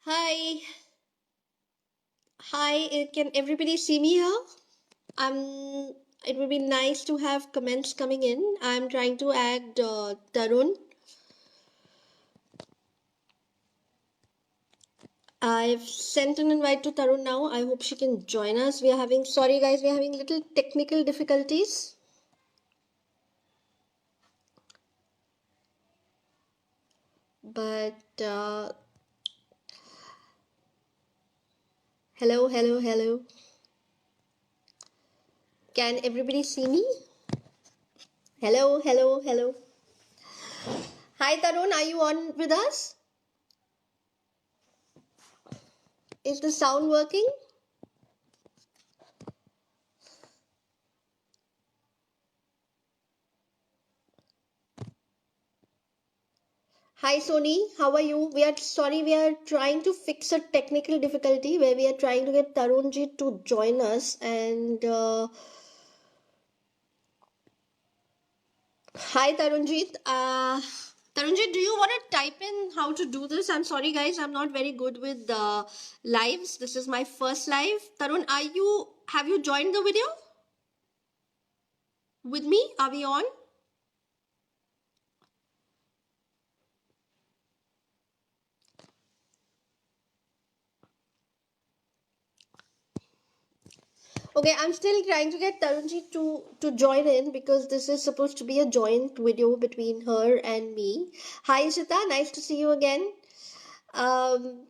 Hi, can everybody see me here? It would be nice to have comments coming in. I'm trying to add Tarun. I've sent an invite to Tarun now. I hope she can join us. Sorry guys, we're having little technical difficulties. But hello. Can everybody see me? Hello. Hi Tarun, are you on with us? Is the sound working? Hi Sony, how are you? We are trying to fix a technical difficulty where we are trying to get Tarunji to join us. And hi Tarunjit. Tarunjit, do you want to type in how to do this? I'm sorry guys, I'm not very good with lives. This is my first live. Tarun, have you joined the video with me? Are we on? Okay, I'm still trying to get Tarunji to join in because this is supposed to be a joint video between her and me. Hi Ishita, nice to see you again. Um,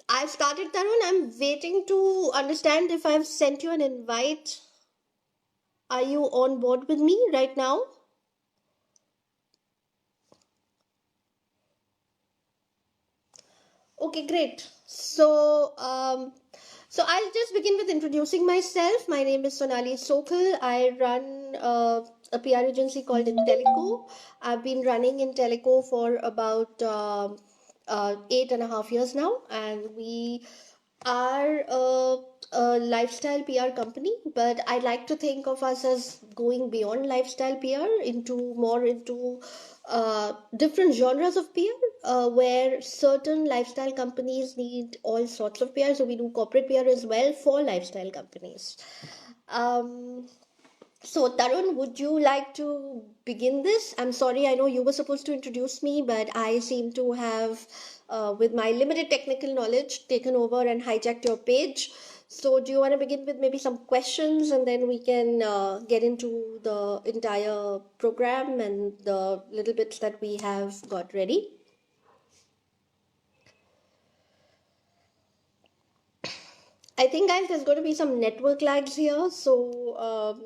I've started Tarun. I'm waiting to understand if I've sent you an invite. Are you on board with me right now? Okay, great. So I'll just begin with introducing myself. My name is Sonali Sokal. I run a PR agency called Intelico. I've been running Intelico for about 8.5 years now, and we are a lifestyle PR company, but I like to think of us as going beyond lifestyle PR into more into different genres of PR, where certain lifestyle companies need all sorts of PR. So we do corporate PR as well for lifestyle companies. Um, so, Tarun, would you like to begin this? I'm sorry, I know you were supposed to introduce me, but I seem to have, with my limited technical knowledge, taken over and hijacked your page. So, do you want to begin with maybe some questions and then we can get into the entire program and the little bits that we have got ready? I think, guys, there's going to be some network lags here. So,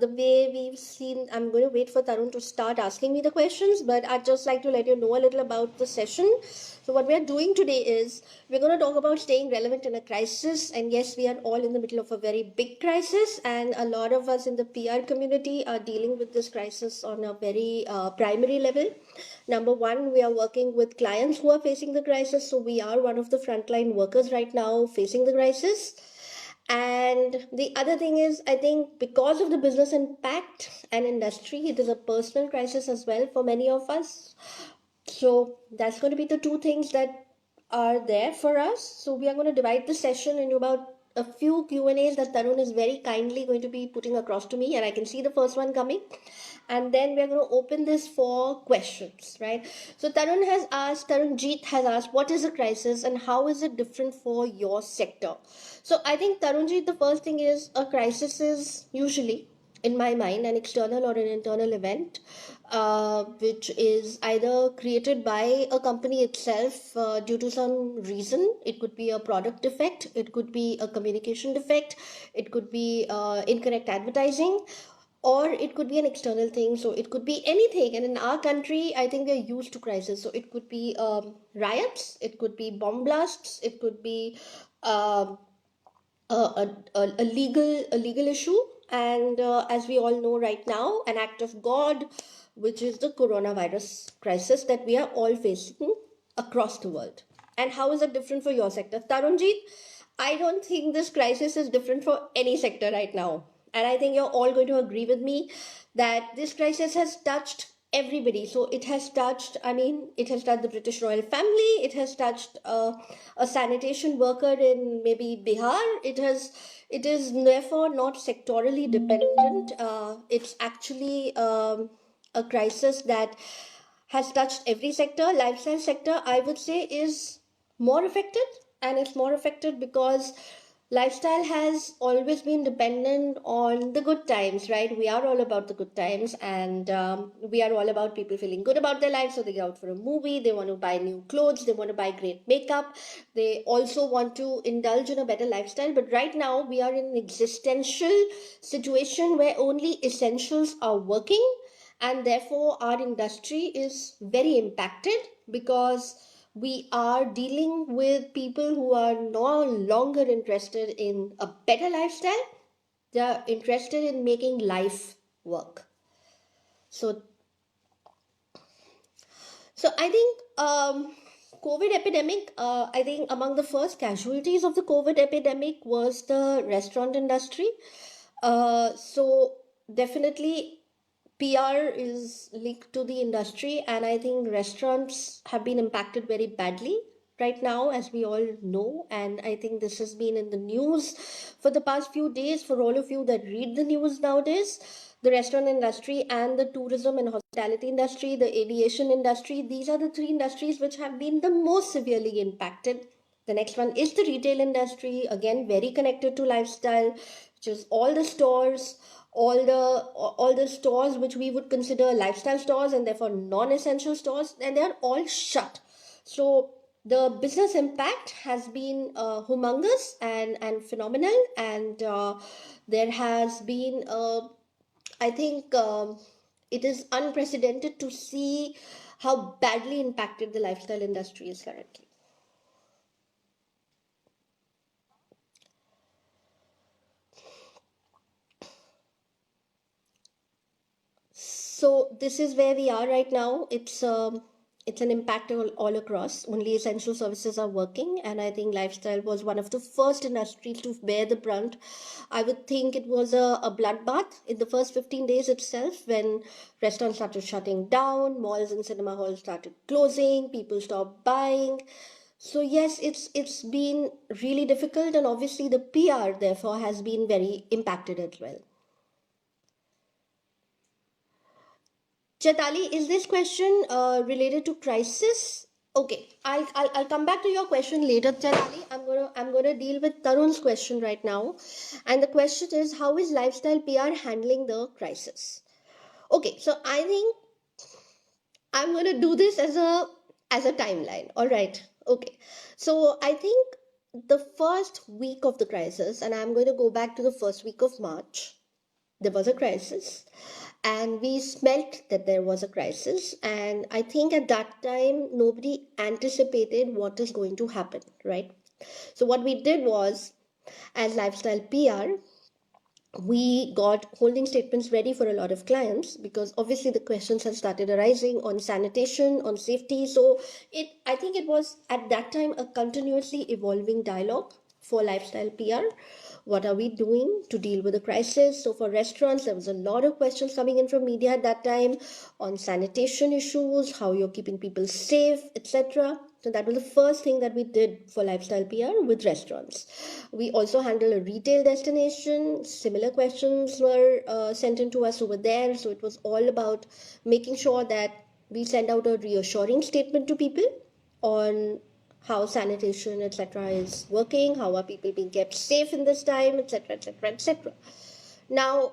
the way we've seen, I'm going to wait for Tarun to start asking me the questions, but I'd just like to let you know a little about the session. So, what we're doing today is we're going to talk about staying relevant in a crisis. And yes, we are all in the middle of a very big crisis, and a lot of us in the PR community are dealing with this crisis on a very primary level. Number one, we are working with clients who are facing the crisis. So we are one of the frontline workers right now facing the crisis. And the other thing is, I think because of the business impact and industry, it is a personal crisis as well for many of us. So that's going to be the two things that are there for us. So we are going to divide the session into about a few Q&As that Tarun is very kindly going to be putting across to me, and I can see the first one coming. And then we're going to open this for questions, right? So Tarun Jeet has asked, what is a crisis and how is it different for your sector? So I think Tarun Jeet, the first thing is a crisis is usually, in my mind, an external or an internal event, which is either created by a company itself due to some reason. It could be a product defect, it could be a communication defect, it could be incorrect advertising, or it could be an external thing. So it could be anything. And in our country, I think we're used to crisis. So it could be riots, it could be bomb blasts, it could be um, a legal issue, and as we all know right now, an act of God, which is the coronavirus crisis that we are all facing across the world. And how is it different for your sector, Tarunjit? I don't think this crisis is different for any sector right now, and I think you're all going to agree with me that this crisis has touched everybody. So it has touched, I mean, it has touched the British royal family, it has touched a sanitation worker in maybe Bihar. It is therefore not sectorally dependent. It's actually a crisis that has touched every sector. Lifestyle sector, I would say, is more affected, and it's more affected because lifestyle has always been dependent on the good times, right? We are all about the good times, and we are all about people feeling good about their lives. So they go out for a movie, they want to buy new clothes, they want to buy great makeup, they also want to indulge in a better lifestyle. But right now we are in an existential situation where only essentials are working, and therefore our industry is very impacted because we are dealing with people who are no longer interested in a better lifestyle. They are interested in making life work. So I think COVID epidemic, I think among the first casualties of the COVID epidemic was the restaurant industry. So definitely PR is linked to the industry, and I think restaurants have been impacted very badly right now, as we all know. And I think this has been in the news for the past few days. For all of you that read the news nowadays, the restaurant industry and the tourism and hospitality industry, the aviation industry, these are the three industries which have been the most severely impacted. The next one is the retail industry, again very connected to lifestyle, which is all the stores, all the stores which we would consider lifestyle stores and therefore non-essential stores, and they are all shut. So the business impact has been humongous and phenomenal, and there has been I think it is unprecedented to see how badly impacted the lifestyle industry is currently. So this is where we are right now. It's an impact all across. Only essential services are working, and I think lifestyle was one of the first industries to bear the brunt. I would think it was a bloodbath in the first 15 days itself, when restaurants started shutting down, malls and cinema halls started closing, people stopped buying. So yes, it's been really difficult, and obviously the PR therefore has been very impacted as well. Chetali, is this question related to crisis? Okay, I'll come back to your question later, Chetali. I'm gonna deal with Tarun's question right now, and the question is, how is lifestyle PR handling the crisis? Okay, so I think I'm gonna do this as a timeline. All right. Okay. So I think the first week of the crisis, and I'm going to go back to the first week of March, there was a crisis, and we smelt that there was a crisis. And I think at that time nobody anticipated what is going to happen, right? So what we did was, as lifestyle PR, we got holding statements ready for a lot of clients, because obviously the questions had started arising on sanitation, on safety. So it I think it was at that time a continuously evolving dialogue for lifestyle PR. What are we doing to deal with the crisis? So for restaurants, there was a lot of questions coming in from media at that time on sanitation issues, how you're keeping people safe, etc. So that was the first thing that we did for lifestyle PR with restaurants. We also handle a retail destination. Similar questions were sent in to us over there. So it was all about making sure that we send out a reassuring statement to people on how sanitation, etc., is working, how are people being kept safe in this time, etc., etc., etc. Now,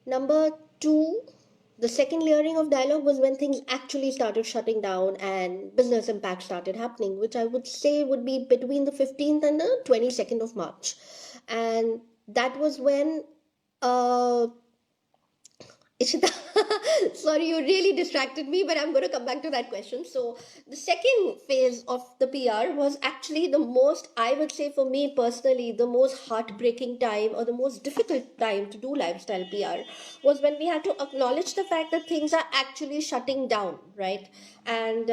number two, the second layering of dialogue was when things actually started shutting down and business impact started happening, which I would say would be between the 15th and the 22nd of March. And that was when Ishita, sorry, you really distracted me, but I'm going to come back to that question. So, the second phase of the PR was actually the most, I would say for me personally, the most heartbreaking time or the most difficult time to do lifestyle PR, was when we had to acknowledge the fact that things are actually shutting down, right? And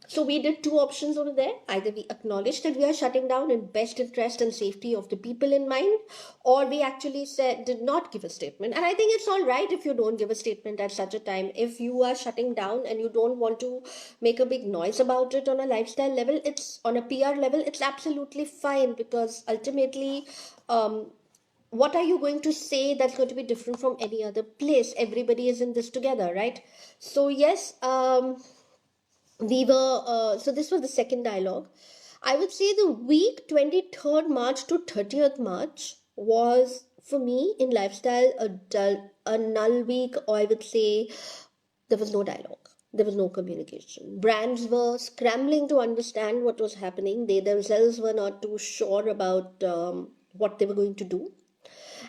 So we did two options over there. Either we acknowledge that we are shutting down in best interest and safety of the people in mind, or we actually said did not give a statement. And I think it's all right if you don't give a statement at such a time. If you are shutting down and you don't want to make a big noise about it on a lifestyle level, it's on a PR level, it's absolutely fine, because ultimately, what are you going to say that's going to be different from any other place? Everybody is in this together, right? So yes, we were so this was the second dialogue. I would say the week 23rd March to 30th March was for me in lifestyle a null week, or I would say there was no dialogue, there was no communication. Brands were scrambling to understand what was happening. They themselves were not too sure about what they were going to do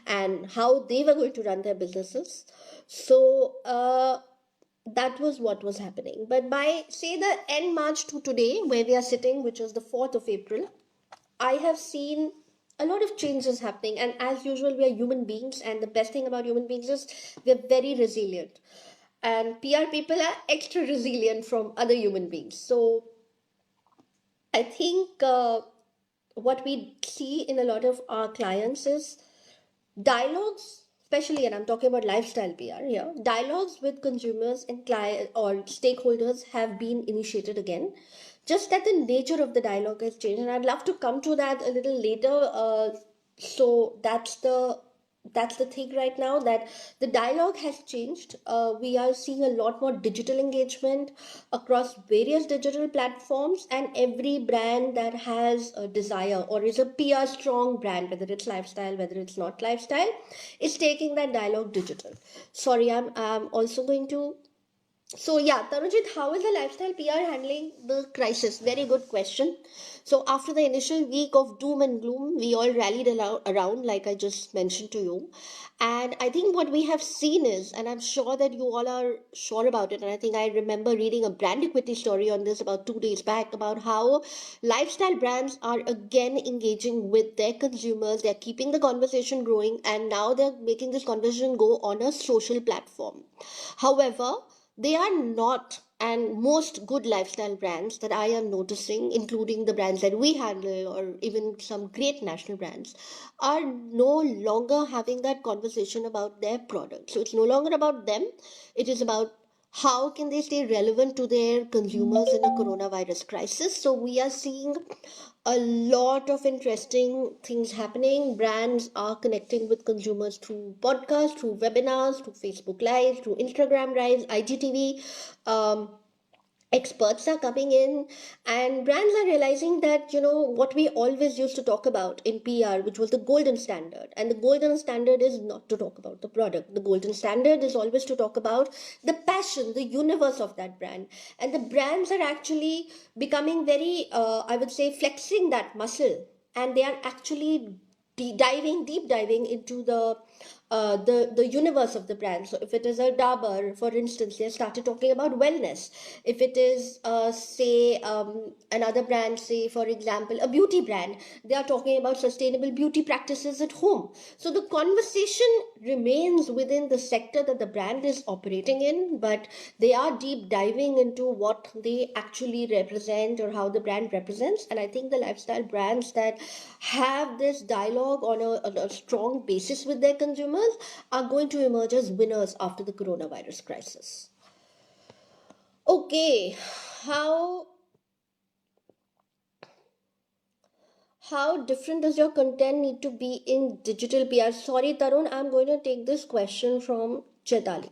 and how they were going to run their businesses. So that was what was happening. But by say the end March to today, where we are sitting, which was the 4th of April, I have seen a lot of changes happening. And as usual, we are human beings, and the best thing about human beings is we are very resilient. And PR people are extra resilient from other human beings. So I think what we see in a lot of our clients is dialogues, especially, and I'm talking about lifestyle PR here, dialogues with consumers and client or stakeholders have been initiated again. Just that the nature of the dialogue has changed, and I'd love to come to that a little later. So that's the thing right now, that the dialogue has changed. We are seeing a lot more digital engagement across various digital platforms, and every brand that has a desire or is a PR strong brand, whether it's lifestyle, whether it's not lifestyle, is taking that dialogue digital. Sorry, I'm also going to so yeah, Tarunjit, how is the lifestyle PR handling the crisis? Very good question. So after the initial week of doom and gloom, we all rallied around, like I just mentioned to you. And I think what we have seen is, and I'm sure that you all are sure about it, and I think I remember reading a brand equity story on this about 2 days back about how lifestyle brands are again engaging with their consumers. They're keeping the conversation growing, and now they're making this conversation go on a social platform. However, they are not, and most good lifestyle brands that I am noticing, including the brands that we handle or even some great national brands, are no longer having that conversation about their product. So it's no longer about them, it is about how can they stay relevant to their consumers in a coronavirus crisis. So we are seeing a lot of interesting things happening. Brands are connecting with consumers through podcasts, through webinars, through Facebook Live, through Instagram Live, IGTV. Um, Experts are coming in, and brands are realizing that, what we always used to talk about in PR, which was the golden standard. And the golden standard is not to talk about the product. The golden standard is always to talk about the passion, the universe of that brand. And the brands are actually becoming very, I would say, flexing that muscle, and they are actually deep diving into the universe of the brand. So if it is a Dabur, for instance, they started talking about wellness. If it is say another brand, say for example a beauty brand, they are talking about sustainable beauty practices at home. So the conversation remains within the sector that the brand is operating in, but they are deep diving into what they actually represent or how the brand represents. And I think the lifestyle brands that have this dialogue on a strong basis with their consumers are going to emerge as winners after the coronavirus crisis. Okay, how how different does your content need to be in digital PR? Sorry, Tarun, I'm going to take this question from Chetali.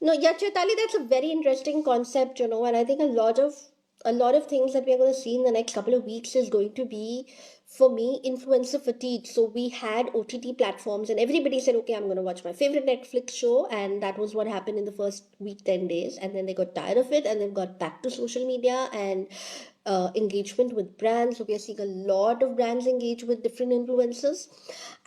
No, yeah, Chaitali, that's a very interesting concept, and I think a lot of things that we are going to see in the next couple of weeks is going to be, for me, influencer fatigue. So we had OTT platforms, and everybody said, okay, I'm going to watch my favorite Netflix show, and that was what happened in the first week, 10 days, and then they got tired of it, and they've got back to social media and engagement with brands. So we are seeing a lot of brands engage with different influencers.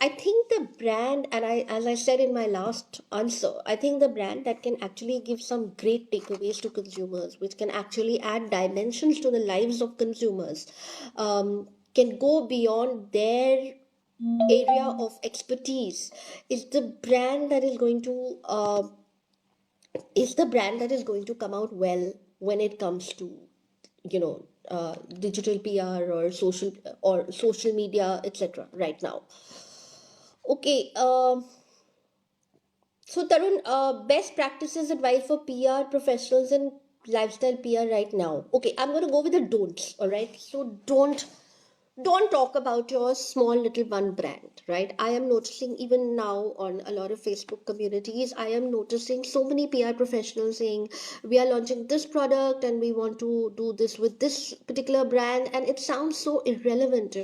I think the brand, and as I said in my last answer, I think the brand that can actually give some great takeaways to consumers, which can actually add dimensions to the lives of consumers, can go beyond their area of expertise, is the brand that is going to come out well when it comes to digital PR or social media, etc. right now. Okay, so Tarun, best practices advice for PR professionals and lifestyle PR right now. Okay, I'm gonna go with the don'ts. All right, so don't talk about your small little one brand, right? I am noticing even now on a lot of Facebook communities, I am noticing so many PR professionals saying we are launching this product and we want to do this with this particular brand, and it sounds so irrelevant,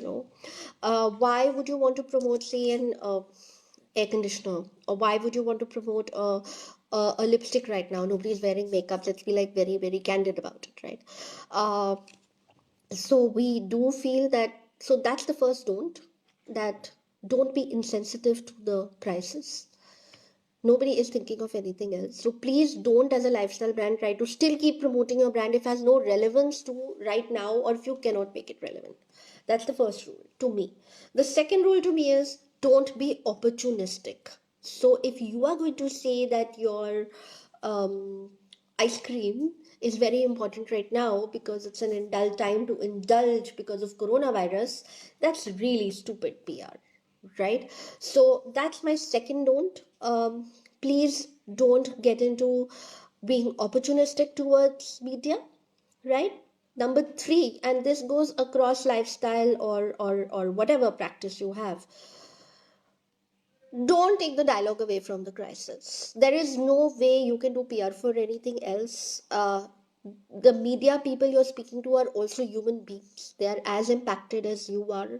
why would you want to promote, say, an air conditioner, or why would you want to promote a lipstick right now? Nobody's wearing makeup. Let's be like very, very candid about it, right? Uh, so we do feel that, so that's the first don't, that don't be insensitive to the crisis. Nobody is thinking of anything else, so please don't, as a lifestyle brand, try to still keep promoting your brand if it has no relevance to right now, or if you cannot make it relevant. That's the first rule to me. The second rule to me is don't be opportunistic. So if you are going to say that your um, ice cream is very important right now because it's an indulge time to indulge because of coronavirus, that's really stupid PR, right? So that's my second don't. Please don't get into being opportunistic towards media, right? Number three, and this goes across lifestyle or whatever practice you have, don't take the dialogue away from the crisis. There is no way you can do PR for anything else. The media people you're speaking to are also human beings. They are as impacted as you are.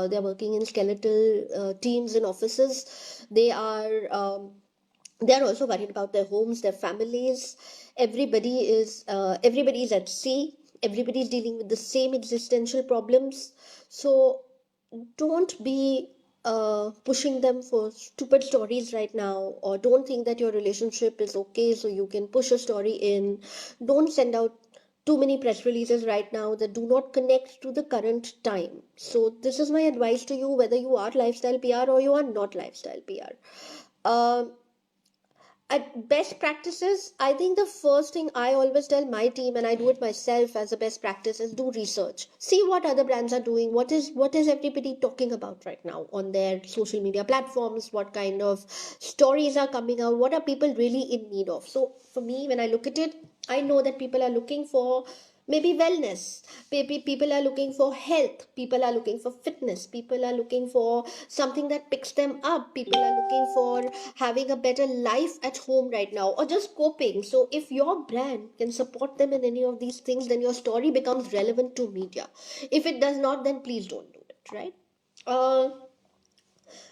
They're working in skeletal teams in offices. They are also worried about their homes, their families. Everybody is at sea. Everybody is dealing with the same existential problems. So don't be pushing them for stupid stories right now, or don't think that your relationship is okay so you can push a story in. Don't send out too many press releases right now that do not connect to the current time. So this is my advice to you, whether you are lifestyle PR or you are not lifestyle PR. At best practices, I think the first thing I always tell my team, and I do it myself as a best practice, is do research. See what other brands are doing. What is everybody talking about right now on their social media platforms? What kind of stories are coming out? What are people really in need of? So for me, when I look at it, I know that people are looking for maybe wellness. Maybe people are looking for health, people are looking for fitness, people are looking for something that picks them up, people are looking for having a better life at home right now, or just coping. So if your brand can support them in any of these things, then your story becomes relevant to media. If it does not, then please don't do it, right? uh,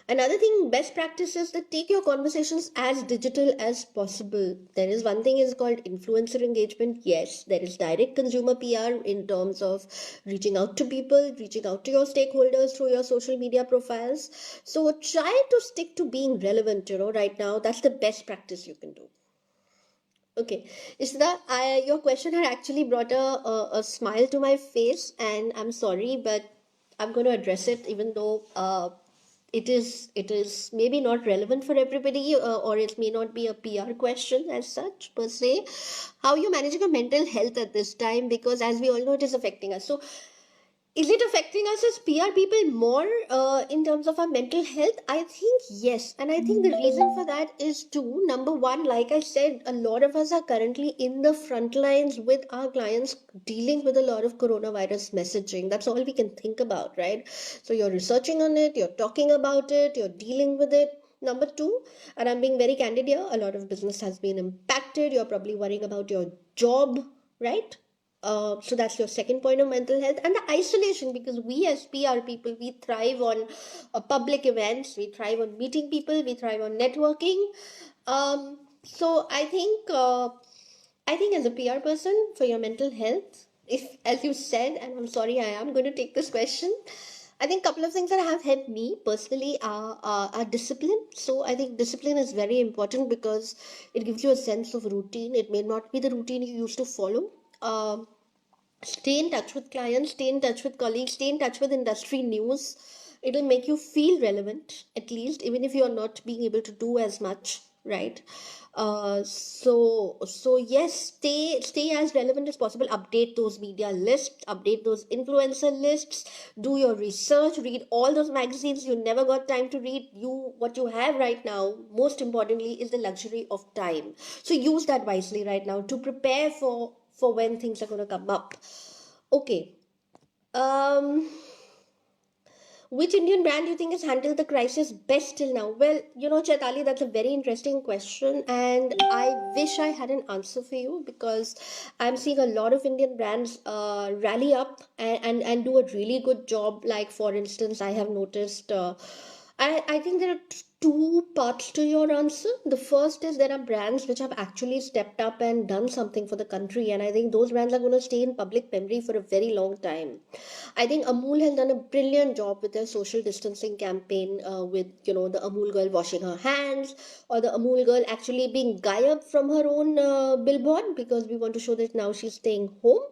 Another thing, best practice is that take your conversations as digital as possible. There is one thing is called influencer engagement. Yes, there is direct consumer PR in terms of reaching out to people, reaching out to your stakeholders through your social media profiles. So try to stick to being relevant, right now. That's the best practice you can do. Okay, Ishita, your question had actually brought a smile to my face, and I'm sorry, but I'm going to address it, even though it is maybe not relevant for everybody, or it may not be a PR question as such per se. How are you managing your mental health at this time? Because as we all know, it is affecting us. So is it affecting us as PR people more in terms of our mental health? I think yes. And I think the reason for that is two. Number one, like I said, a lot of us are currently in the front lines with our clients dealing with a lot of coronavirus messaging. That's all we can think about, right? So you're researching on it, you're talking about it, you're dealing with it. Number two, and I'm being very candid here, a lot of business has been impacted. You're probably worrying about your job, right? So that's your second point of mental health, and the isolation, because we as PR people, we thrive on public events, we thrive on meeting people, we thrive on networking. So I think as a PR person, for your mental health, if, as you said, and I'm sorry, I am going to take this question. I think a couple of things that have helped me personally are discipline. So I think discipline is very important because it gives you a sense of routine. It may not be the routine you used to follow. Stay in touch with clients, stay in touch with colleagues, stay in touch with industry news. It'll make you feel relevant, at least, even if you're not being able to do as much, right? So yes, stay as relevant as possible. Update those media lists, update those influencer lists, do your research, read all those magazines you never got time to read. What you have right now, most importantly, is the luxury of time. So use that wisely right now to prepare for when things are going to come up. Okay. um which Indian brand do you think has handled the crisis best till now? Well, Chaitali, that's a very interesting question, and I wish I had an answer for you because I'm seeing a lot of Indian brands rally up and do a really good job. Like, for instance, I have noticed. I think there are two parts to your answer. The first is there are brands which have actually stepped up and done something for the country, and I think those brands are going to stay in public memory for a very long time. I think Amul has done a brilliant job with their social distancing campaign, with the Amul girl washing her hands, or the Amul girl actually being gayab from her own billboard because we want to show that now she's staying home.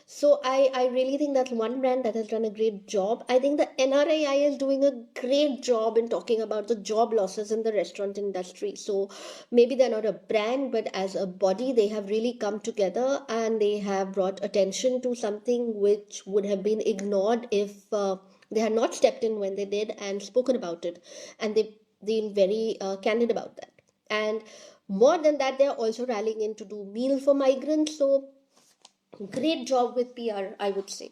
So I really think that's one brand that has done a great job. I think the NRAI is doing a great job in talking about the job losses in the restaurant industry. So maybe they're not a brand, but as a body, they have really come together and they have brought attention to something which would have been ignored if they had not stepped in when they did and spoken about it. And they've been very candid about that. And more than that, they're also rallying in to do meal for migrants. So great job with PR, I would say.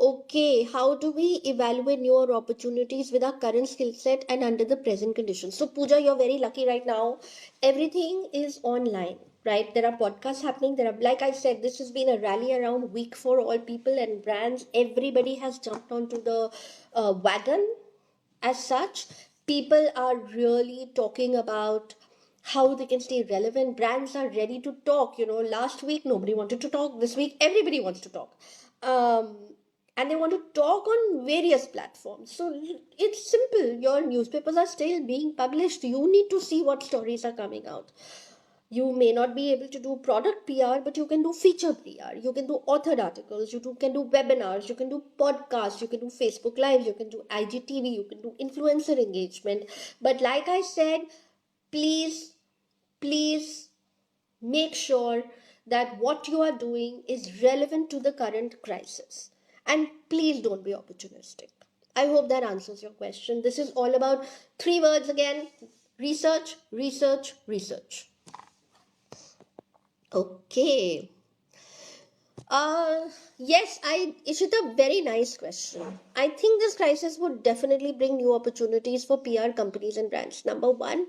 Okay, how do we evaluate newer opportunities with our current skill set and under the present conditions? So, Pooja, you're very lucky right now. Everything is online, right? There are podcasts happening. Like I said, this has been a rally around week for all people and brands. Everybody has jumped onto the wagon as such. People are really talking about how they can stay relevant. Brands are ready to talk. Last week nobody wanted to talk. This week everybody wants to talk. um, and they want to talk on various platforms. So it's simple. Your newspapers are still being published. You need to see what stories are coming out. You may not be able to do product PR, but you can do feature PR. You can do authored articles. Can do webinars. You can do podcasts. You can do Facebook Lives. You can do IGTV. You can do influencer engagement. But like I said, please, please make sure that what you are doing is relevant to the current crisis. And please don't be opportunistic. I hope that answers your question. This is all about three words again: research, research, research. Okay. Uh, yes, Ishita, very nice question. I think this crisis would definitely bring new opportunities for PR companies and brands. Number one,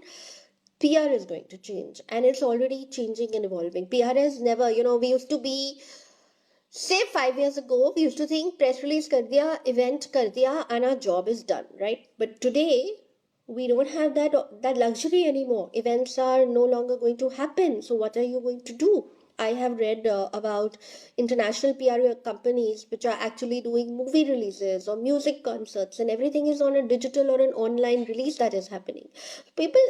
PR is going to change and it's already changing and evolving. PR has never, we used to be, say 5 years ago, we used to think press release kar diya, event kar diya, and our job is done, right? But today, we don't have that luxury anymore. Events are no longer going to happen. So what are you going to do? I have read about international PR companies which are actually doing movie releases or music concerts, and everything is on a digital or an online release that is happening. People,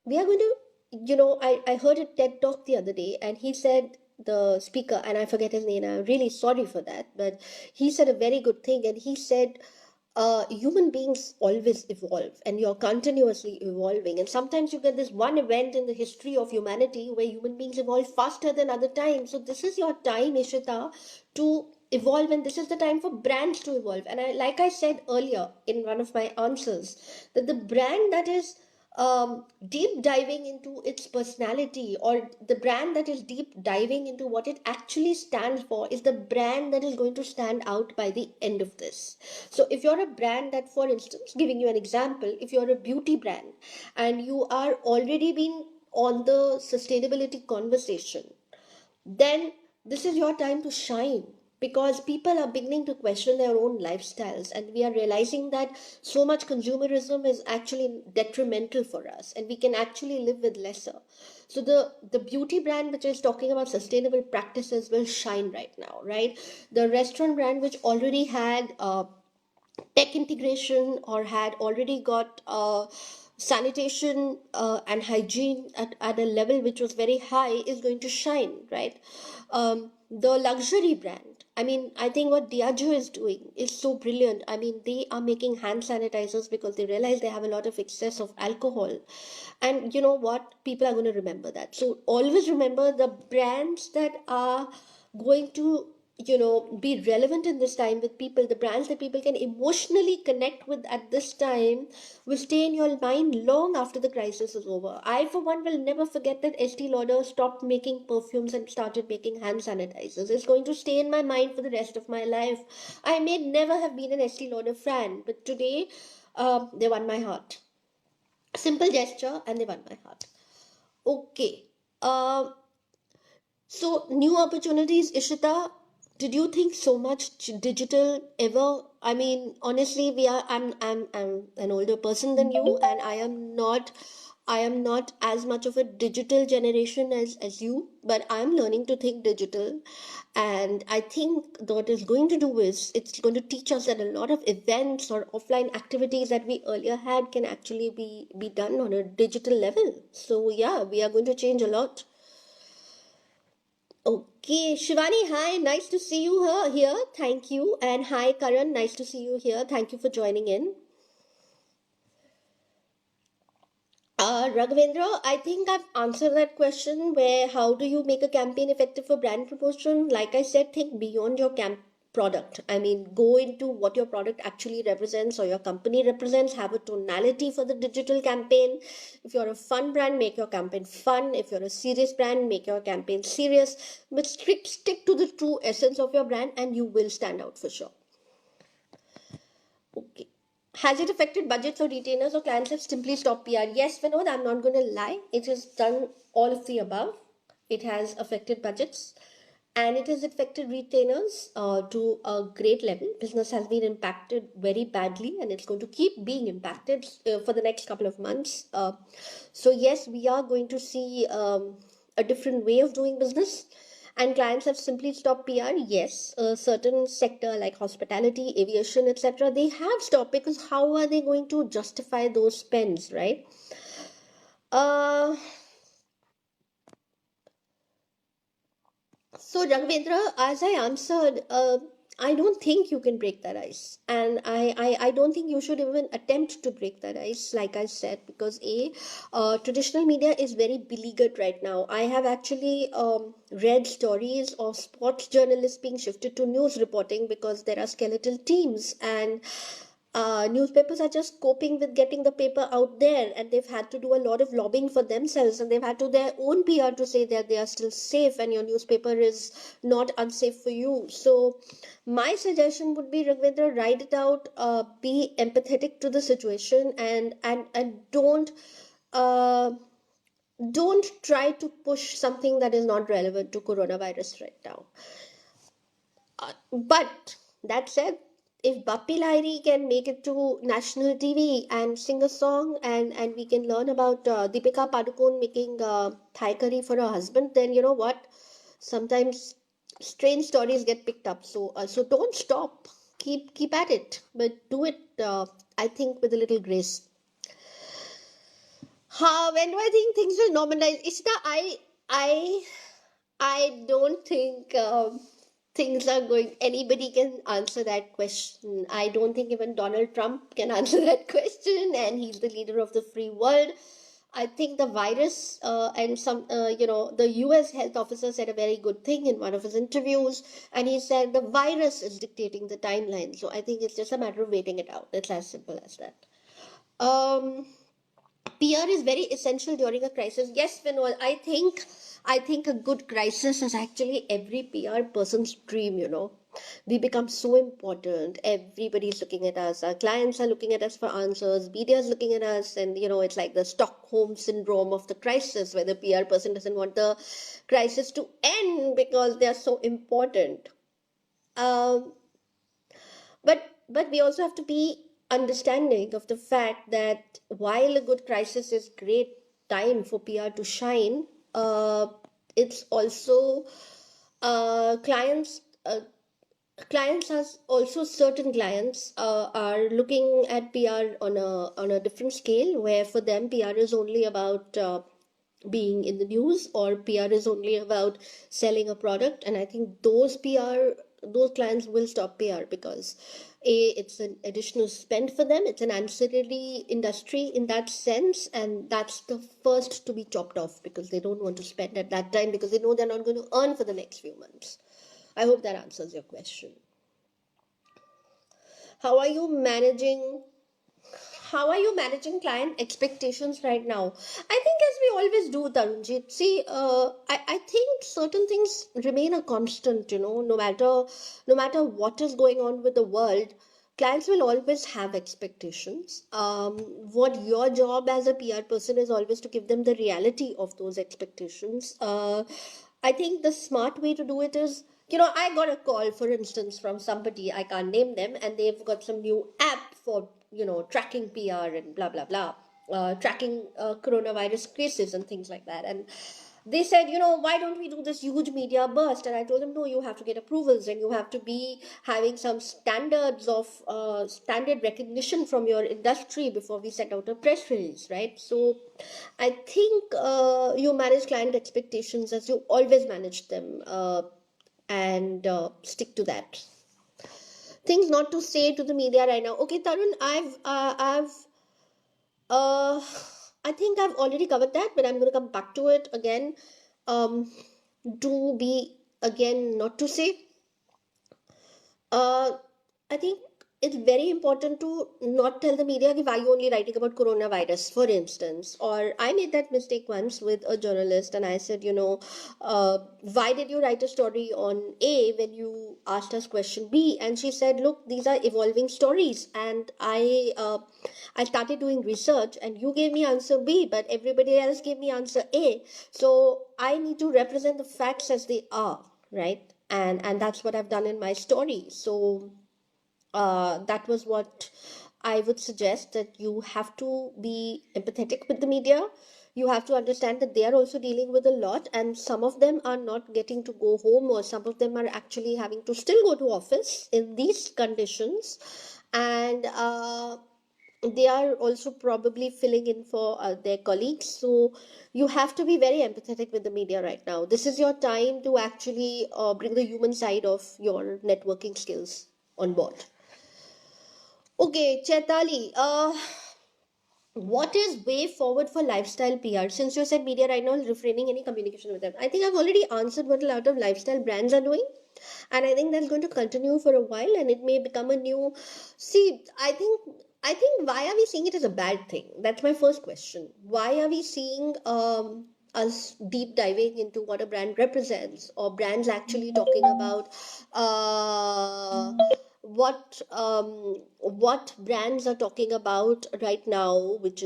we are going to, I heard a TED talk the other day, and he said, the speaker, and I forget his name, I'm really sorry for that, but he said a very good thing, and he said, human beings always evolve and you're continuously evolving, and sometimes you get this one event in the history of humanity where human beings evolve faster than other times. So this is your time, Ishita, to evolve, and this is the time for brands to evolve. And like I said earlier in one of my answers, that the brand that is deep diving into its personality, or the brand that is deep diving into what it actually stands for, is the brand that is going to stand out by the end of this. So if you're a brand that, for instance, giving you an example, if you're a beauty brand and you are already been on the sustainability conversation, then this is your time to shine, because people are beginning to question their own lifestyles, and we are realizing that so much consumerism is actually detrimental for us and we can actually live with lesser. So the beauty brand which is talking about sustainable practices will shine right now, right? The restaurant brand which already had tech integration or had already got sanitation and hygiene at a level which was very high is going to shine, right? The luxury brand I mean, I think what Diageo is doing is so brilliant. I mean, they are making hand sanitizers because they realize they have a lot of excess of alcohol. And you know what? People are going to remember that. So always remember the brands that are going to, be relevant in this time with people, the brands that people can emotionally connect with at this time will stay in your mind long after the crisis is over. I, for one, will never forget that Estee Lauder stopped making perfumes and started making hand sanitizers. It's going to stay in my mind for the rest of my life. I may never have been an Estee Lauder fan, but today they won my heart. Simple gesture, and they won my heart. Okay. Uh, so, new opportunities, Ishita. Did you think so much digital ever? I mean, honestly, I'm an older person than you, and I am not as much of a digital generation as you, but I'm learning to think digital. And I think what it's going to do is it's going to teach us that a lot of events or offline activities that we earlier had can actually be done on a digital level. So yeah, we are going to change a lot. Okay, Shivani, hi, nice to see you here. Thank you. And hi, Karan, nice to see you here. Thank you for joining in. Raghavendra, I think I've answered that question where how do you make a campaign effective for brand promotion? Like I said, think beyond your product. I mean, go into what your product actually represents or your company represents, have a tonality for the digital campaign. If you're a fun brand, make your campaign fun. If you're a serious brand, make your campaign serious. But stick to the true essence of your brand and you will stand out for sure. Okay. Has it affected budgets or retainers or clients have simply stopped PR? Yes, Vinod, I'm not going to lie. It has done all of the above. It has affected budgets and it has affected retainers to a great level. Business has been impacted very badly and it's going to keep being impacted for the next couple of months. So, yes, we are going to see a different way of doing business and clients have simply stopped PR. Yes, a certain sector like hospitality, aviation, etc., they have stopped because how are they going to justify those spends, right? Uh, so Raghavendra, as I answered, I don't think you can break that ice, and I don't think you should even attempt to break that ice, like I said, because traditional media is very beleaguered right now. I have actually read stories of sports journalists being shifted to news reporting because there are skeletal teams and newspapers are just coping with getting the paper out there and they've had to do a lot of lobbying for themselves and they've had to their own PR to say that they are still safe and your newspaper is not unsafe for you. So my suggestion would be Raghavendra, write it out, be empathetic to the situation and uh, don't try to push something that is not relevant to coronavirus right now. But that said, if Bappi Lahiri can make it to national TV and sing a song, and we can learn about Deepika Padukone making Thai curry for her husband, then you know what? Sometimes strange stories get picked up. So don't stop. Keep at it, but do it. I think with a little grace. When do I think things will normalize? Ishita, I I don't think things are going. Anybody can answer that question. I don't think even Donald Trump can answer that question, and he's the leader of the free world. I think the virus and the U.S. health officer said a very good thing in one of his interviews, and he said the virus is dictating the timeline. So I think it's just a matter of waiting it out. It's as simple as that. Um, PR is very essential during a crisis. Yes, Vinod, I think a good crisis is actually every PR person's dream, you know. We become so important. Everybody's looking at us. Our clients are looking at us for answers. Media is looking at us. And, it's like the Stockholm syndrome of the crisis, where the PR person doesn't want the crisis to end because they're so important. Um, but we also have to be understanding of the fact that while a good crisis is great time for PR to shine, it's also clients. Clients has also certain clients are looking at PR on a different scale, where for them PR is only about being in the news or PR is only about selling a product. And I think those PR those clients will stop PR because it's an additional spend for them. It's an ancillary industry in that sense, and that's the first to be chopped off because they don't want to spend at that time because they know they're not going to earn for the next few months. I hope that answers your question. How are you managing client expectations right now? I think as we always do, Tarunjit. See, I think certain things remain a constant, no matter what is going on with the world, clients will always have expectations. What your job as a PR person is always to give them the reality of those expectations. I think the smart way to do it is, I got a call, for instance, from somebody, I can't name them, and they've got some new app for, tracking PR and blah, blah, blah, tracking coronavirus cases and things like that. And they said, why don't we do this huge media burst? And I told them, no, you have to get approvals and you have to be having some standards of standard recognition from your industry before we send out a press release, right? So I think you manage client expectations as you always manage them, and stick to that. Things not to say to the media right now. Okay, Tarun, uh, I think I've already covered that, but I'm going to come back to it again. Do be again not to say. Uh, I think it's very important to not tell the media कि why you only writing about coronavirus, for instance. Or I made that mistake once with a journalist, and I said, why did you write a story on A when you asked us question B? And she said, look, these are evolving stories, and I started doing research, and you gave me answer B, but everybody else gave me answer A. So I need to represent the facts as they are, right? And that's what I've done in my story. So that was what I would suggest, that you have to be empathetic with the media. You have to understand that they are also dealing with a lot, and some of them are not getting to go home, or some of them are actually having to still go to office in these conditions. And they are also probably filling in for their colleagues. So you have to be very empathetic with the media right now. This is your time to actually bring the human side of your networking skills on board. Okay, Chaitali, what is way forward for lifestyle PR? Since you said media right now is refraining any communication with them, I think I've already answered what a lot of lifestyle brands are doing, and I think that's going to continue for a while, and it may become a new. See, I think why are we seeing it as a bad thing? That's my first question. Why are we seeing us deep diving into what a brand represents, or brands actually talking about uh, what brands are talking about right now, which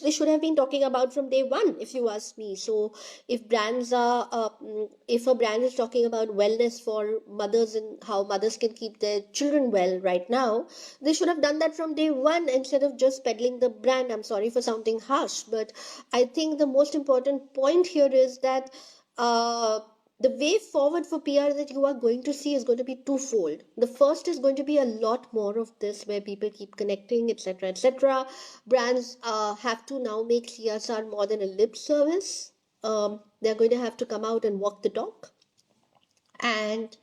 they should have been talking about from day one, if you ask me. So if a brand is talking about wellness for mothers and how mothers can keep their children well right now, they should have done that from day one instead of just peddling the brand. I'm sorry for sounding harsh, but I think the most important point here is that uh, the way forward for PR that you are going to see is going to be twofold. The first is going to be a lot more of this, where people keep connecting, etc., etc. Brands have to now make CSR more than a lip service. They're going to have to come out and walk the talk. And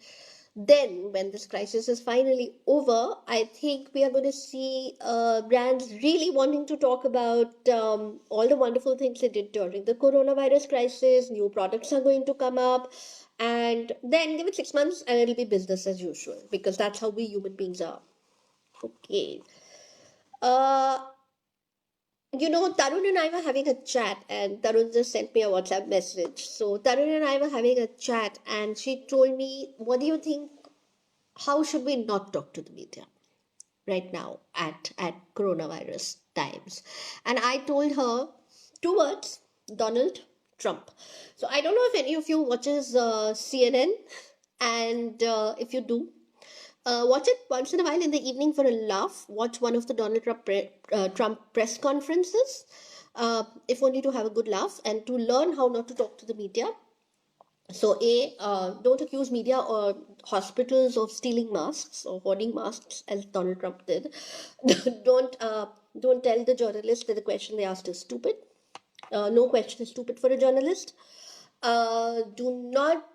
then, when this crisis is finally over, I think we are going to see brands really wanting to talk about all the wonderful things they did during the coronavirus crisis. New products are going to come up, and then give it 6 months and it'll be business as usual, because that's how we human beings are. Okay. Uh, Tarun and I were having a chat, and Tarun just sent me a WhatsApp message. So, Tarun and I were having a chat, and she told me, what do you think? How should we not talk to the media right now at coronavirus times? And I told her two words: Donald Trump. So I don't know if any of you watches CNN, and if you do, watch it once in a while in the evening for a laugh. Watch one of the Donald Trump press conferences, if only to have a good laugh and to learn how not to talk to the media. So, don't accuse media or hospitals of stealing masks or hoarding masks, as Donald Trump did. don't uh, don't tell the journalist that the question they asked is stupid. No question is stupid for a journalist. Do not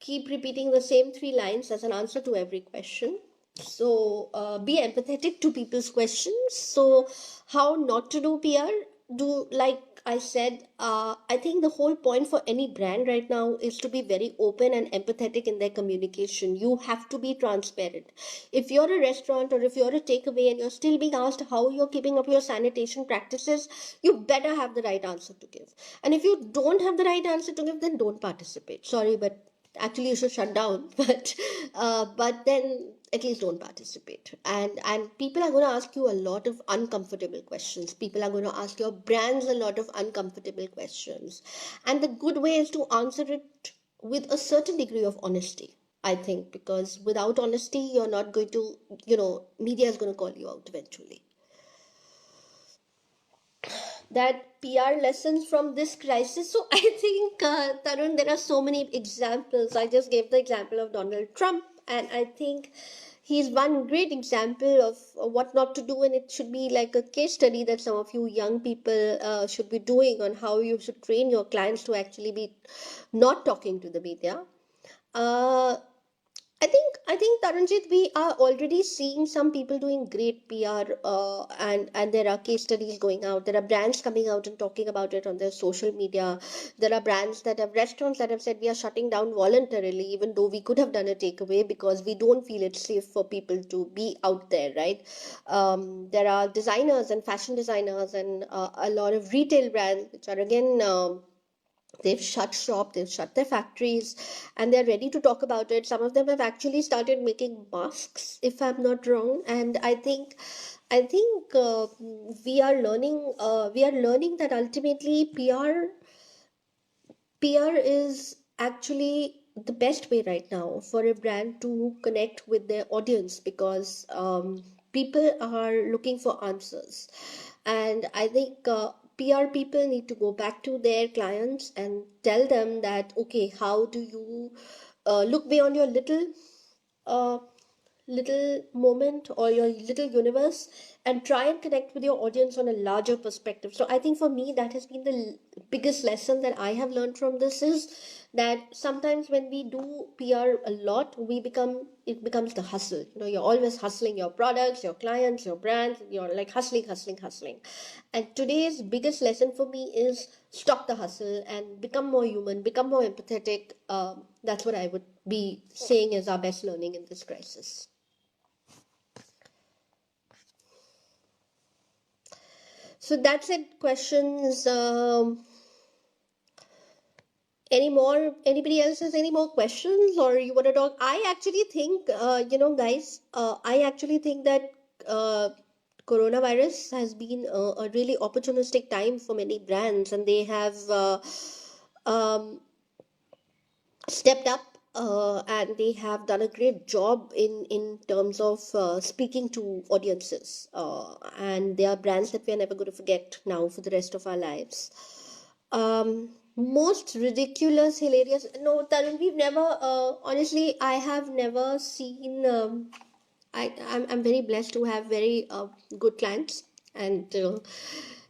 keep repeating the same three lines as an answer to every question. So be empathetic to people's questions. So how not to do PR? Do like I said, I think the whole point for any brand right now is to be very open and empathetic in their communication. You have to be transparent. If you're a restaurant or if you're a takeaway and you're still being asked how you're keeping up your sanitation practices, you better have the right answer to give. And if you don't have the right answer to give, then don't participate. Sorry, but actually you should shut down. But then at least don't participate. And people are going to ask you a lot of uncomfortable questions. People are going to ask your brands a lot of uncomfortable questions, and the good way is to answer it with a certain degree of honesty, I think, because without honesty you're not going to, media is going to call you out eventually. That PR lessons from this crisis. So I think, Tarun, there are so many examples. I just gave the example of Donald Trump, and I think he's one great example of what not to do, and it should be like a case study that some of you young people should be doing on how you should train your clients to actually be not talking to the media. Uh, I think Taranjit, we are already seeing some people doing great PR, and there are case studies going out. There are brands coming out and talking about it on their social media. There are brands that have restaurants that have said we are shutting down voluntarily, even though we could have done a takeaway because we don't feel it's safe for people to be out there, right? There are designers and fashion designers and a lot of retail brands which are again. They've shut shop, they've shut their factories, and they're ready to talk about it. Some of them have actually started making masks, if I'm not wrong. And I think we are learning that ultimately PR is actually the best way right now for a brand to connect with their audience, because people are looking for answers. And I think PR people need to go back to their clients and tell them that, okay, how do you look beyond your uh, little moment or your little universe and try and connect with your audience on a larger perspective. So I think for me that has been the biggest lesson that I have learned from this, is that sometimes when we do PR a lot, it becomes the hustle. You're always hustling your products, your clients, your brands. You're like hustling, hustling, hustling. And today's biggest lesson for me is stop the hustle and become more human, become more empathetic. That's what I would be saying is our best learning in this crisis. So that's it. Questions. Any more? Anybody else has any more questions, or you want to talk? I actually think, guys. I actually think that coronavirus has been a really opportunistic time for many brands, and they have um, stepped up, and they have done a great job in terms of speaking to audiences, and they are brands that we are never going to forget now for the rest of our lives. Most ridiculous, hilarious. No, Tarun, we've never. Honestly, I have never seen. I'm very blessed to have very good clients, and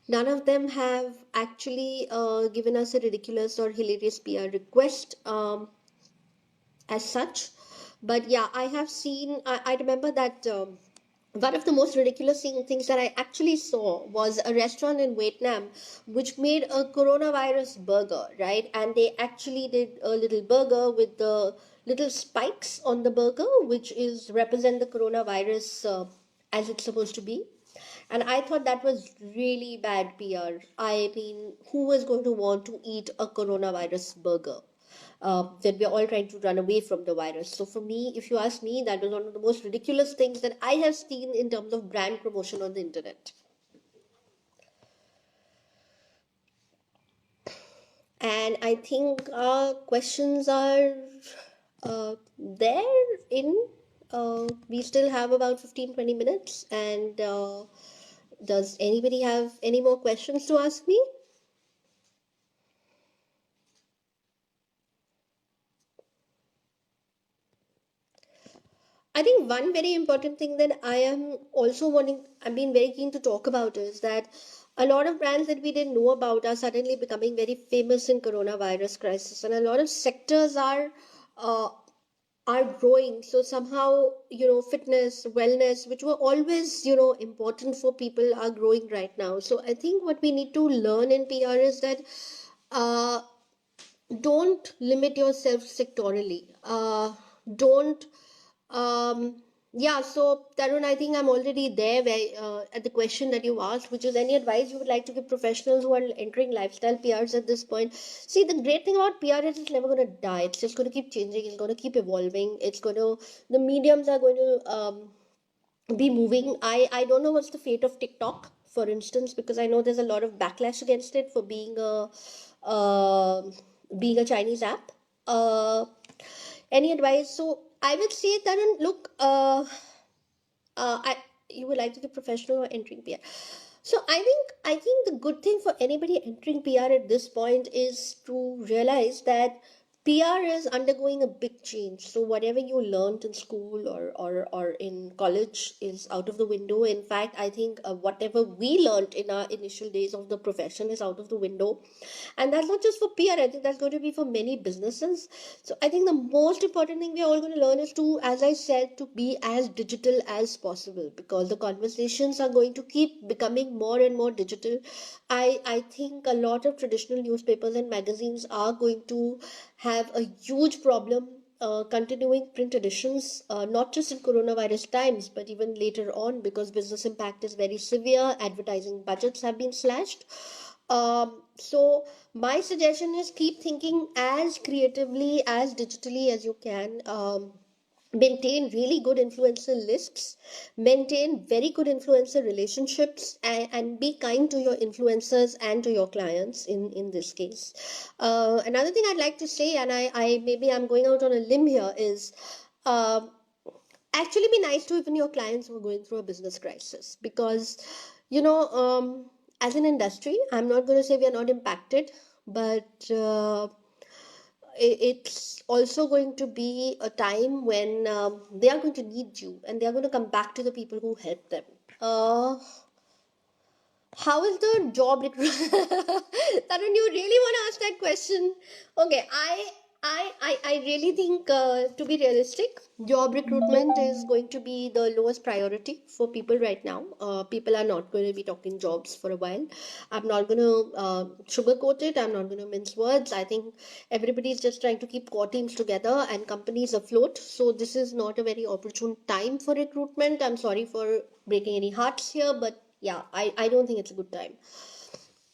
none of them have actually given us a ridiculous or hilarious PR request. As such. But yeah, I have seen, I remember that one of the most ridiculous things that I actually saw was a restaurant in Vietnam which made a coronavirus burger, right? And they actually did a little burger with the little spikes on the burger, which is represent the coronavirus as it's supposed to be. And I thought that was really bad PR. I mean, who was going to want to eat a coronavirus burger? When we're all trying to run away from the virus. So for me, if you ask me, that was one of the most ridiculous things that I have seen in terms of brand promotion on the internet. And I think questions are there in. We still have about 15-20 minutes. And does anybody have any more questions to ask me? I think one very important thing that I'm being very keen to talk about is that a lot of brands that we didn't know about are suddenly becoming very famous in coronavirus crisis, and a lot of sectors are uh, are growing. So somehow, fitness, wellness, which were always, important for people, are growing right now. So I think what we need to learn in PR is that uh, don't limit yourself sectorally. Don't yeah, so Tarun, I think I'm already there where at the question that you asked, which is any advice you would like to give professionals who are entering lifestyle PRs at this point. See, the great thing about PR is it's never going to die. It's just going to keep changing. It's going to keep evolving. The mediums are going to be moving. I don't know what's the fate of TikTok, for instance, because I know there's a lot of backlash against it for uh, being a Chinese app. Any advice? So I would say, Tarun, look, I you would like to be professional or entering PR. So I think the good thing for anybody entering PR at this point is to realize that PR is undergoing a big change. So whatever you learned in school or in college is out of the window. In fact, I think whatever we learned in our initial days of the profession is out of the window. And that's not just for PR, I think that's going to be for many businesses. So I think the most important thing we are all going to learn is to, as I said, to be as digital as possible, because the conversations are going to keep becoming more and more digital. I think a lot of traditional newspapers and magazines are going to have a huge problem continuing print editions, not just in coronavirus times, but even later on, because business impact is very severe. Advertising budgets have been slashed. So my suggestion is keep thinking as creatively, as digitally as you can. Maintain really good influencer lists, maintain very good influencer relationships, and be kind to your influencers and to your clients in this case. Another thing I'd like to say, and I maybe I'm going out on a limb here, is uh, actually be nice to even your clients who are going through a business crisis, because as an industry, I'm not going to say we are not impacted, but it's also going to be a time when they are going to need you, and they are going to come back to the people who helped them. uh, how is the job recruitment? Tarun, you really want to ask that question? Okay, I really think, to be realistic, job recruitment is going to be the lowest priority for people right now. People are not going to be talking jobs for a while. I'm not going to sugarcoat it. I'm not going to mince words. I think everybody is just trying to keep core teams together and companies afloat. So this is not a very opportune time for recruitment. I'm sorry for breaking any hearts here, but yeah, I don't think it's a good time.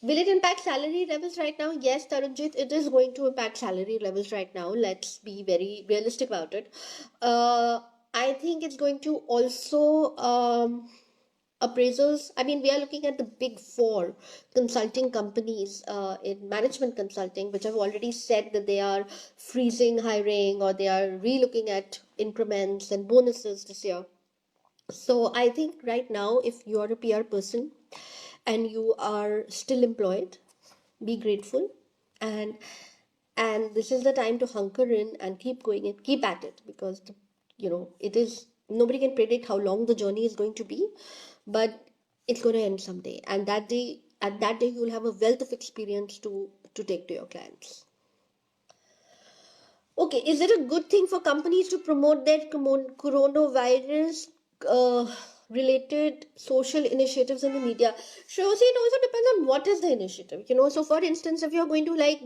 Will it impact salary levels right now? Yes, Tarunjit, it is going to impact salary levels right now. Let's be very realistic about it. I think it's going to also appraisals. I mean, we are looking at the big four consulting companies in management consulting, which have already said that they are freezing hiring, or they are re-looking at increments and bonuses this year. So I think right now, if you are a PR person and you are still employed, be grateful, and this is the time to hunker in and keep going and keep at it, because it is, nobody can predict how long the journey is going to be, but it's going to end someday, and that day you'll have a wealth of experience to take to your clients. Okay, is it a good thing for companies to promote their coronavirus uh, related social initiatives in the media? So, see, it also depends on what is the initiative. So for instance, if you're going to like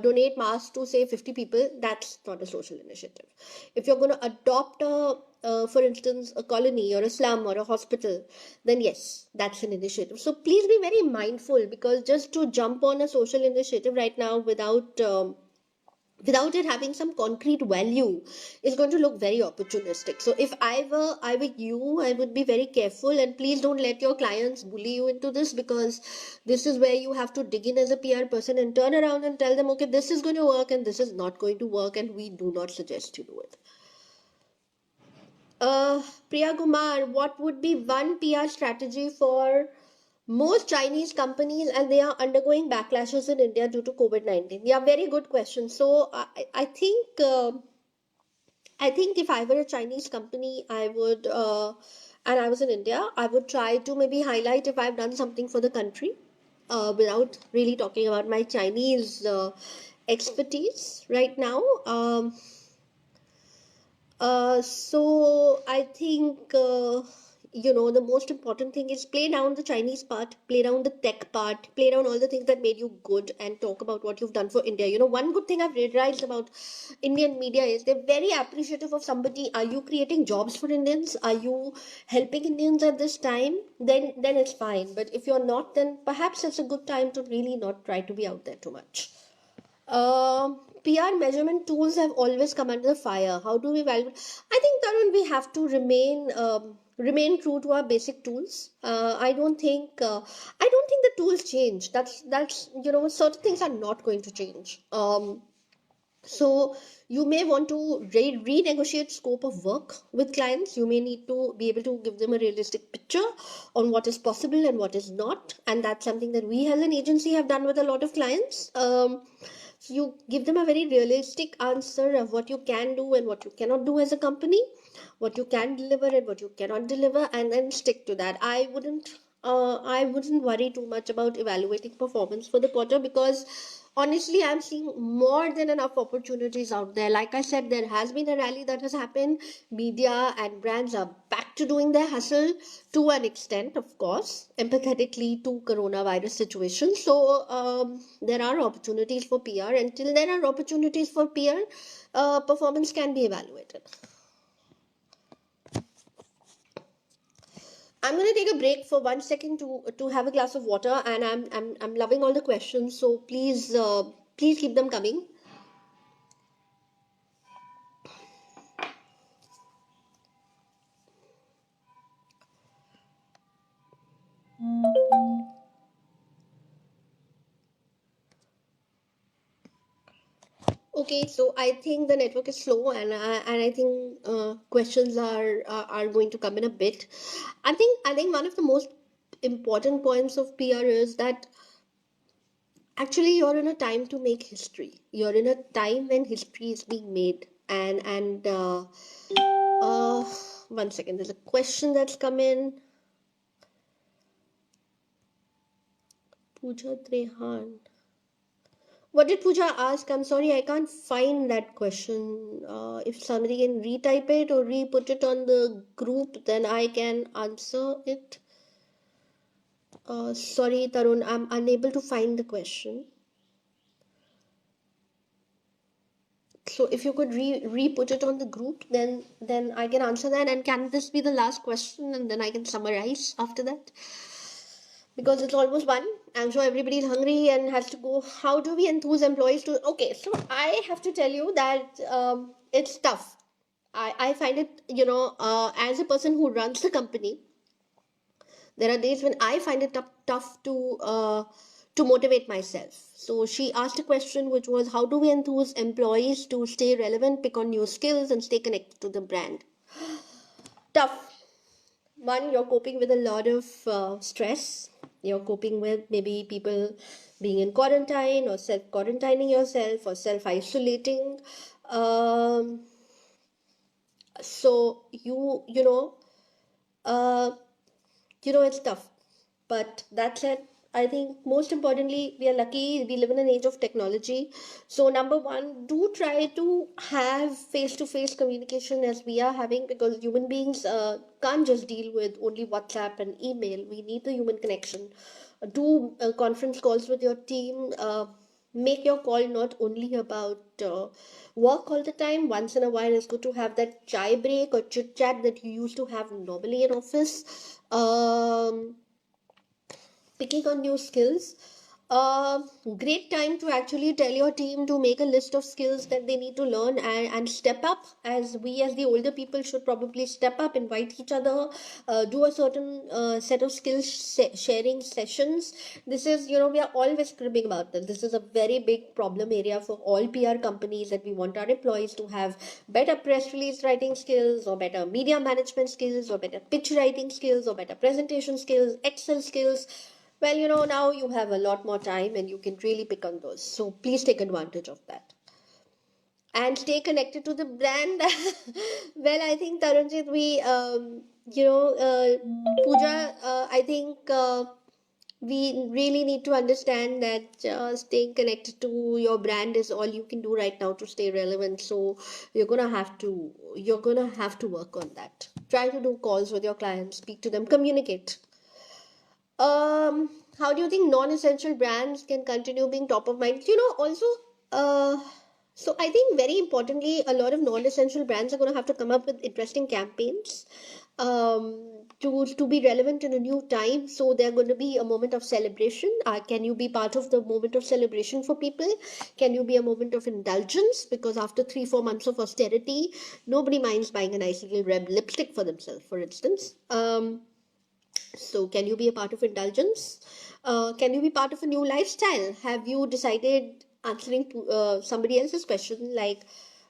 donate masks to say 50 people, that's not a social initiative. If you're going to adopt for instance, a colony or a slum or a hospital, then yes, that's an initiative. So please be very mindful, because just to jump on a social initiative right now without it having some concrete value is going to look very opportunistic. So if I were you, I would be very careful, and please don't let your clients bully you into this, because this is where you have to dig in as a PR person and turn around and tell them, okay, this is going to work and this is not going to work, and we do not suggest you do it. Priya Kumar, what would be one PR strategy for most Chinese companies, and they are undergoing backlashes in India due to COVID-19? Yeah, very good question. So I think if I were a Chinese company, and I was in India, I would try to maybe highlight if I've done something for the country, without really talking about my Chinese expertise right now. So I think the most important thing is play down the Chinese part, play down the tech part, play down all the things that made you good, and talk about what you've done for India. One good thing I've realized about Indian media is they're very appreciative of somebody. Are you creating jobs for Indians? Are you helping Indians at this time? Then it's fine. But if you're not, then perhaps it's a good time to really not try to be out there too much. PR measurement tools have always come under fire. How do we value? I think, Tarun, we have to remain true to our basic tools. I don't think the tools change. That's certain things are not going to change. So you may want to renegotiate scope of work with clients. You may need to be able to give them a realistic picture on what is possible and what is not, and that's something that we as an agency have done with a lot of clients. So you give them a very realistic answer of what you can do and what you cannot do as a company, what you can deliver and what you cannot deliver, and then stick to that. I wouldn't worry too much about evaluating performance for the quarter, because honestly I'm seeing more than enough opportunities out there. Like I said, there has been a rally that has happened. Media and brands are back to doing their hustle, to an extent, of course, empathetically to coronavirus situation. So there are opportunities for PR. Until there are opportunities for PR, performance can be evaluated. I'm gonna take a break for 1 second to have a glass of water, and I'm loving all the questions. So please keep them coming. Okay, so I think the network is slow, and I think questions are going to come in a bit. I think one of the most important points of PR is that actually you're in a time to make history. You're in a time when history is being made, and 1 second, there's a question that's come in. Pooja Trehan. What did Pooja ask? I'm sorry, I can't find that question. If somebody can retype it or re-put it on the group, then I can answer it. Sorry, Tarun, I'm unable to find the question. So if you could re-put it on the group, then I can answer that. And can this be the last question, and then I can summarize after that? Because it's almost 1. I'm sure everybody's hungry and has to go. How do we enthuse employees to? Okay, so I have to tell you that it's tough. I find it, as a person who runs the company, there are days when I find it tough to motivate myself. So she asked a question which was, how do we enthuse employees to stay relevant, pick on new skills, and stay connected to the brand? Tough. One, you're coping with a lot of stress. You're coping with maybe people being in quarantine, or self quarantining yourself, or self isolating. Um, so uh, it's tough. But that said, I think most importantly, we are lucky we live in an age of technology. So, number one, do try to have face to face communication as we are having, because human beings can't just deal with only WhatsApp and email. We need the human connection. Do conference calls with your team. Make your call not only about work all the time. Once in a while, it's good to have that chai break or chit chat that you used to have normally in office. Picking on new skills. uh, Great time to actually tell your team to make a list of skills that they need to learn, and step up, as we as the older people should probably step up, invite each other, do a certain set of skills sharing sessions. This is, we are always cribbing about this is a very big problem area for all PR companies, that we want our employees to have better press release writing skills, or better media management skills, or better pitch writing skills, or better presentation skills, Excel skills. Well, now you have a lot more time and you can really pick on those. So please take advantage of that. And stay connected to the brand. Well, I think, Tarunjit, Pooja, I think We really need to understand that staying connected to your brand is all you can do right now to stay relevant. So you're gonna have to work on that. Try to do calls with your clients, speak to them, communicate. How do you think non-essential brands can continue being top of mind? Also, uh, so I think very importantly, a lot of non-essential brands are going to have to come up with interesting campaigns to be relevant in a new time. So they're going to be a moment of celebration. Can you be part of the moment of celebration for people? Can you be a moment of indulgence? Because after 3-4 months of austerity, nobody minds buying a nice little red lipstick for themselves, for instance. So, can you be a part of indulgence? Can you be part of a new lifestyle? Have you decided, answering to somebody else's question, like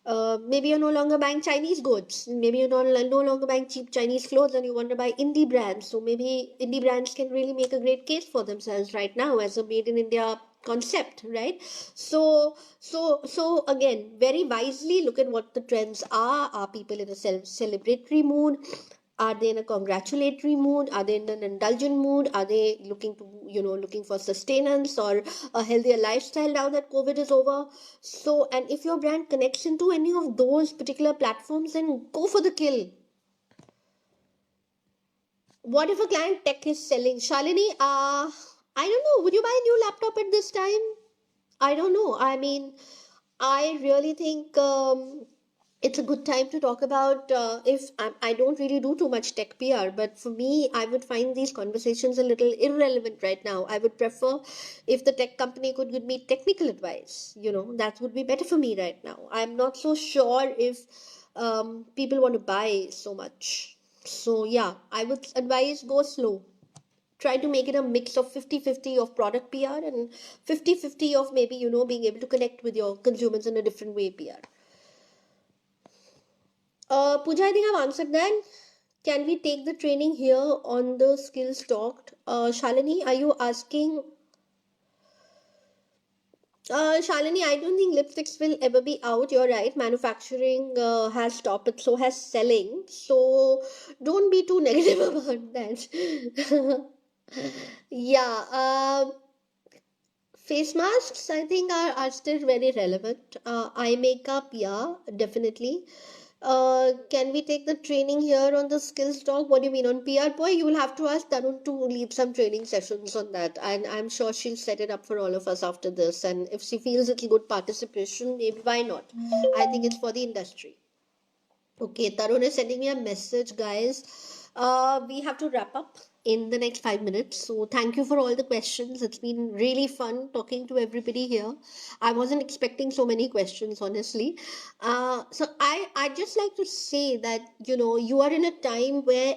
maybe you're no longer buying Chinese goods, maybe you're no longer buying cheap Chinese clothes and you want to buy indie brands. So, maybe indie brands can really make a great case for themselves right now as a made in India concept, right? So again, very wisely look at what the trends are. Are people in a celebratory mood? Are they in a congratulatory mood? Are they in an indulgent mood? Are they looking for sustenance or a healthier lifestyle now that COVID is over? So, and if your brand connects into any of those particular platforms, then go for the kill. What if a client tech is selling? Shalini, I don't know. Would you buy a new laptop at this time? I don't know. I mean, I really think it's a good time to talk about if I don't really do too much tech PR, but for me, I would find these conversations a little irrelevant right now. I would prefer if the tech company could give me technical advice. That would be better for me right now. I'm not so sure if people want to buy so much. So, yeah, I would advise go slow. Try to make it a mix of 50-50 of product PR and 50-50 of maybe being able to connect with your consumers in a different way PR. Pooja, I think I've answered that. Can we take the training here on the skills talked? Shalini, are you asking? Shalini, I don't think lipsticks will ever be out. You're right. Manufacturing has stopped, but so has selling. So don't be too negative about that. Yeah. Face masks, I think, are still very relevant. Eye makeup, yeah, definitely. Can we take the training here on the skills talk? What do you mean on PR? Boy, you will have to ask Tarun to lead some training sessions on that. And I'm sure she'll set it up for all of us after this. And if she feels it's good participation, maybe why not? I think it's for the industry. Okay, Tarun is sending me a message, guys. We have to wrap up in the next 5 minutes. So thank you for all the questions. It's been really fun talking to everybody here. I wasn't expecting so many questions, honestly. So I just like to say that you are in a time where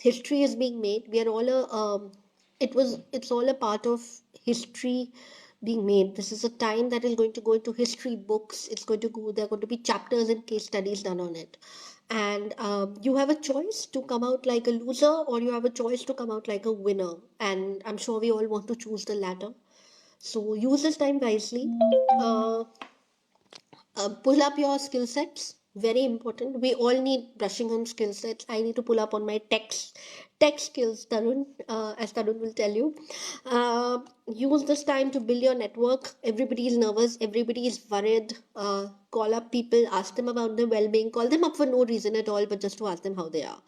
history is being made. We are all it's all a part of history being made. This is a time that is going to go into history books. There are going to be chapters and case studies done on it. And you have a choice to come out like a loser or you have a choice to come out like a winner. And I'm sure we all want to choose the latter. So use this time wisely. Uh, Pull up your skill sets. Very important. We all need brushing on skill sets. I need to pull up on my tech skills, Tarun, as Tarun will tell you. Use this time to build your network. Everybody is nervous. Everybody is worried. Call up people. Ask them about their well-being. Call them up for no reason at all, but just to ask them how they are.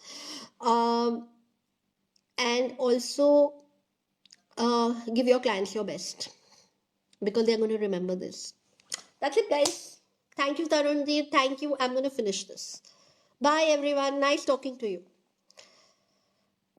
And also give your clients your best because they're going to remember this. That's it, guys. Thank you, Tarunji. Thank you. I'm going to finish this. Bye, everyone. Nice talking to you.